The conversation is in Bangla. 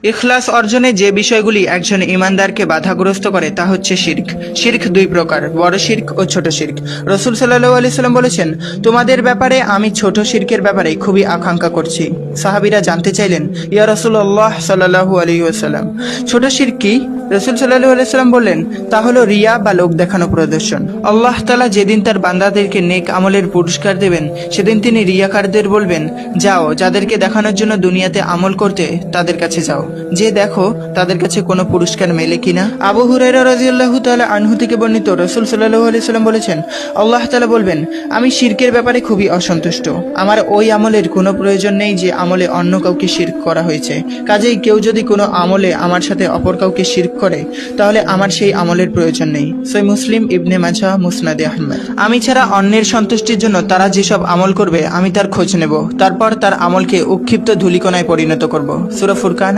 ইখলাস অর্জনে যে বিষয়গুলি একজন ইমানদারকে বাধাগ্রস্ত করে তা হচ্ছে শিরক। শিরক দুই প্রকার, বড় শিরক ও ছোট শিরক। রাসূল সাল্লাল্লাহু আলাইহি সাল্লাম বলেছেন, তোমাদের ব্যাপারে আমি ছোট শিরকের ব্যাপারে খুবই আকাঙ্ক্ষা করছি। সাহাবীরা জানতে চাইলেন, ইয়া রাসূলুল্লাহ সাল্লাল্লাহু আলাইহি ওয়াসাল্লাম, ছোট শিরক কি? রাসূল সাল্লাল্লাহু আলাইহি সাল্লাম বললেন, তা হলো রিয়া বা লোক দেখানো প্রদর্শন। আল্লাহ তাআলা যেদিন তার বান্দাদেরকে নেক আমলের পুরস্কার দেবেন, সেদিন তিনি রিয়াকারদের বলবেন, যাও, যাদেরকে দেখানোর জন্য দুনিয়াতে আমল করতে তাদের কাছে যাও, যে দেখো তাদের কাছে কোনো পুরস্কার মেলে কিনা। আবু হুরায়রা রাদিয়াল্লাহু তাআলা আনহু থেকে বর্ণিত, রাসূল সাল্লাল্লাহু আলাইহি সাল্লাম বলেছেন, আল্লাহ তাআলা বলবেন, আমি শিরকের ব্যাপারে খুবই অসন্তুষ্ট। আমার ওই আমলের কোনো প্রয়োজন নেই যে আমলে অন্য কাউকে শিরক করা হয়েছে। কাজেই কেউ যদি কোনো আমলে আমার সাথে অপর কাউকে শিরক করে, তাহলে আমার সেই আমলের প্রয়োজন নেই। সহিহ মুসলিম, ইবনে মাজাহ, মুসনাদে আহমদ। আমি ছাড়া অন্যের সন্তুষ্টির জন্য তারা যেসব আমল করবে, আমি তার খোঁজ নেব, তারপর তার আমলকে উৎক্ষিপ্ত ধূলিকণায় পরিণত করব। সূরা ফুরকান